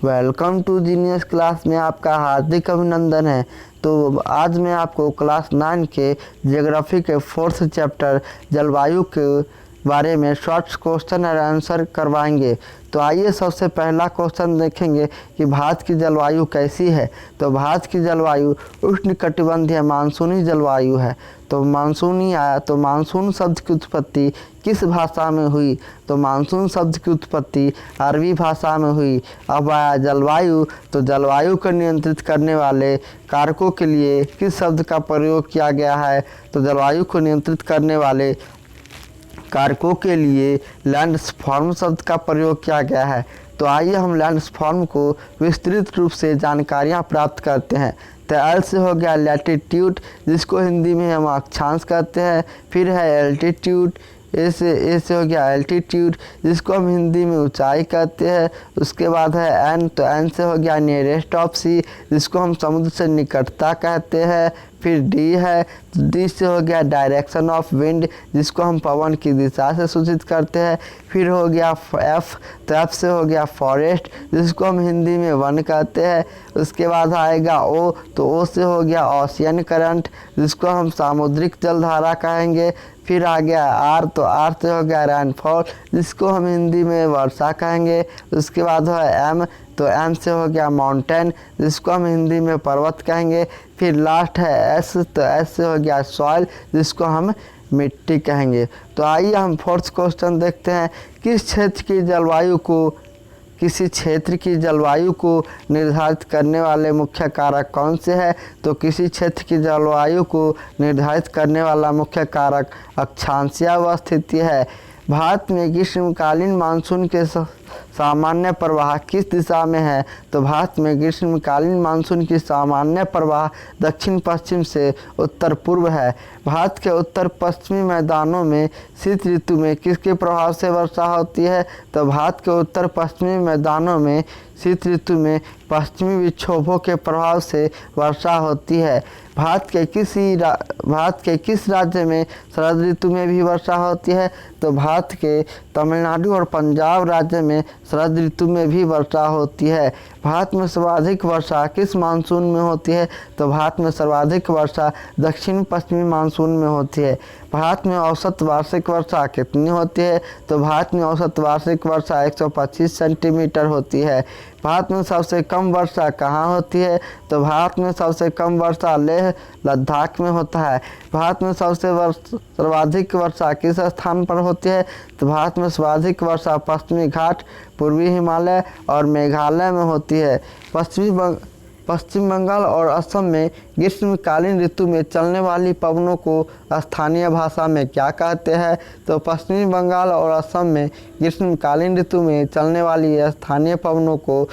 Welcome to genius class में आपका हार्दिक अभिनंदन है। तो आज मैं आपको क्लास 9 के ज्योग्राफी के 4th चैप्टर जलवायु के बारे में शॉर्ट क्वेश्चन और आंसर करवाएंगे। तो आइए सबसे पहला क्वेश्चन देखेंगे कि भारत की जलवायु कैसी है। तो भारत की जलवायु उष्णकटिबंधीय मानसूनी जलवायु है। तो मानसूनी आया तो मानसून शब्द की उत्पत्ति किस भाषा में हुई? तो मानसून शब्द की उत्पत्ति अरबी भाषा में हुई। अब आया जलवायु, तो जलवायु को नियंत्रित करने वाले कारकों के लिए किस शब्द का प्रयोग किया गया है? तो जलवायु को नियंत्रित करने वाले कारकों के लिए लैंडस्फॉर्म शब्द का प्रयोग किया गया है। तो आइए हम लैंडस्फॉर्म को विस्तृत रूप से जानकारियाँ प्राप्त करते हैं। तो एल से हो गया लैटिट्यूड, जिसको हिंदी में हम अक्षांश कहते हैं। फिर है एल्टीट्यूड, ए से हो गया एल्टीट्यूड, जिसको हम हिंदी में ऊंचाई कहते हैं। उसके बाद है एन, तो एन से हो गया नियरेस्ट ऑफ सी, जिसको हम समुद्र से निकटता कहते हैं। फिर डी है, तो डी से हो गया डायरेक्शन ऑफ विंड, जिसको हम पवन की दिशा से सूचित करते हैं। फिर हो गया एफ, तो एफ से हो गया फॉरेस्ट, जिसको हम हिंदी में वन कहते हैं। उसके बाद आएगा ओ, तो ओ से हो गया ओशियन करंट, जिसको हम सामुद्रिक जलधारा कहेंगे। फिर आ गया आर, तो आर से हो गया रेनफॉल, जिसको हम हिंदी में वर्षा कहेंगे। उसके बाद है एम, तो एम से हो गया माउंटेन, जिसको हम हिंदी में पर्वत कहेंगे। फिर लास्ट है एस, तो एस से हो गया सॉइल, जिसको हम मिट्टी कहेंगे। तो आइए हम 4th क्वेश्चन देखते हैं। किसी क्षेत्र की जलवायु को निर्धारित करने वाले मुख्य कारक कौन से हैं? तो किसी क्षेत्र की जलवायु को निर्धारित करने वाला मुख्य कारक अक्षांशीय अवस्थिति है। भारत में ग्रीष्मकालीन मानसून के सामान्य प्रवाह किस दिशा में है? तो भारत में ग्रीष्मकालीन मानसून की सामान्य प्रवाह दक्षिण पश्चिम से उत्तर पूर्व है। भारत के उत्तर पश्चिमी मैदानों में शीत ऋतु में किसके प्रभाव से वर्षा होती है? तो भारत के उत्तर पश्चिमी मैदानों में शीत ऋतु में पश्चिमी विक्षोभों के प्रभाव से वर्षा होती है। भारत के किस राज्य में शरद ऋतु में भी वर्षा होती है? तो भारत के तमिलनाडु और पंजाब राज्य में शरद ऋतु में भी वर्षा होती है। भारत में सर्वाधिक वर्षा किस मानसून में होती है? तो भारत में सर्वाधिक वर्षा दक्षिण पश्चिमी मानसून में होती है। भारत में औसत वार्षिक वर्षा कितनी होती है? तो भारत में औसत वार्षिक वर्षा 125 सेंटीमीटर होती है। भारत में सबसे कम वर्षा कहाँ होती है? तो भारत में सबसे कम वर्षा लेह लद्दाख में होता है। भारत में सर्वाधिक वर्षा किस स्थान पर होती है? तो भारत में सर्वाधिक वर्षा पश्चिमी घाट, पूर्वी हिमालय और मेघालय में होती है। पश्चिम बंगाल और असम में ग्रीष्मकालीन ऋतु में चलने वाली पवनों को स्थानीय भाषा में क्या कहते हैं? तो पश्चिमी बंगाल और असम में ग्रीष्मकालीन ऋतु में चलने वाली स्थानीय पवनों को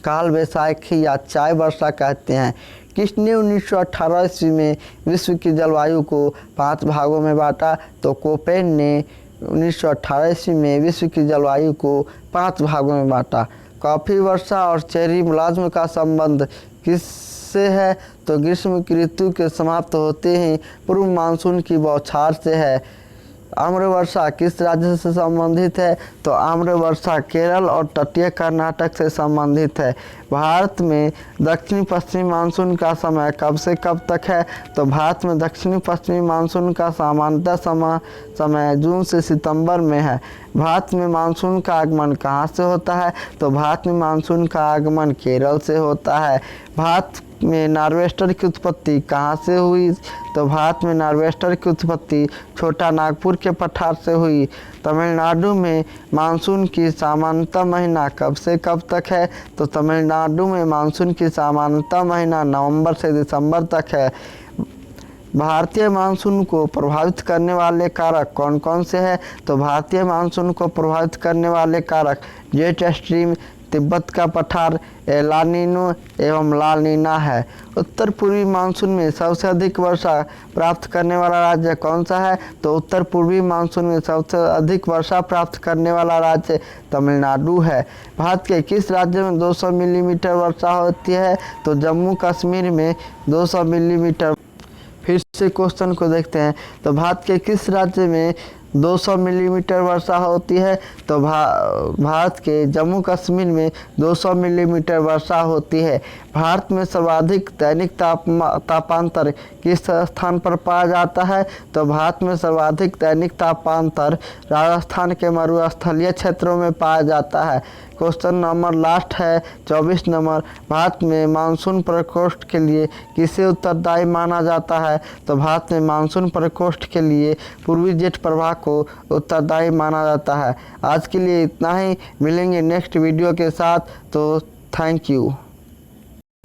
काल वैशाखी या चाय वर्षा कहते हैं। किसने 1918 ईस्वी में विश्व की जलवायु को 5 भागों में बांटा? तो कोपेन ने 1918 ईस्वी में विश्व की जलवायु को 5 भागों में बांटा। कॉफी वर्षा और चेरी ब्लॉसम का संबंध किससे है? तो ग्रीष्म की ऋतु के समाप्त होते ही पूर्व मानसून की बौछार से है। आम्र वर्षा किस राज्य से संबंधित है? तो आम्र वर्षा केरल और तटीय कर्नाटक से संबंधित है। भारत में दक्षिणी पश्चिमी मानसून का समय कब से कब तक है? तो भारत में दक्षिणी पश्चिमी मानसून का सामान्यतः समय जून से सितंबर में है। भारत में मानसून का आगमन कहाँ से होता है? तो भारत में मानसून का आगमन केरल से होता है। भारत में नार्वेस्टर की उत्पत्ति कहाँ से हुई? तो भारत में नार्वेस्टर की उत्पत्ति छोटा नागपुर के पठार से हुई। तमिलनाडु में मानसून की सामान्यतः महीना कब से कब तक है? तो तमिलनाडु में मानसून की सामान्यतः महीना नवंबर से दिसंबर तक है। भारतीय मानसून को प्रभावित करने वाले कारक कौन कौन से हैं? तो भारतीय मानसून को प्रभावित करने वाले कारक जेट स्ट्रीम, तिब्बत का पठार, एल नीनो एवं ला नीना है। उत्तर पूर्वी मानसून में सबसे अधिक वर्षा प्राप्त करने वाला राज्य कौन सा है? तो उत्तर पूर्वी मानसून में सबसे अधिक वर्षा प्राप्त करने वाला राज्य तमिलनाडु है। भारत के किस राज्य में 200 मिलीमीटर वर्षा होती है? तो जम्मू कश्मीर में 200 मिलीमीटर। फिर से क्वेश्चन को देखते हैं। तो भारत के किस राज्य में 200 मिलीमीटर वर्षा होती है, तो भारत के जम्मू कश्मीर में 200 मिलीमीटर वर्षा होती है। भारत में सर्वाधिक दैनिक तापांतर किस स्थान पर पाया जाता है, तो भारत में सर्वाधिक दैनिक तापांतर राजस्थान के मरुस्थलीय क्षेत्रों में पाया जाता है। क्वेश्चन नंबर लास्ट है 24 नंबर, भारत में मानसून प्रकोष्ठ के लिए किसे उत्तरदायी माना जाता है, तो भारत में मानसून प्रकोष्ठ के लिए पूर्वी जेट प्रवाह को उत्तरदायी माना जाता है। आज के लिए इतना ही, मिलेंगे नेक्स्ट वीडियो के साथ, तो थैंक यू।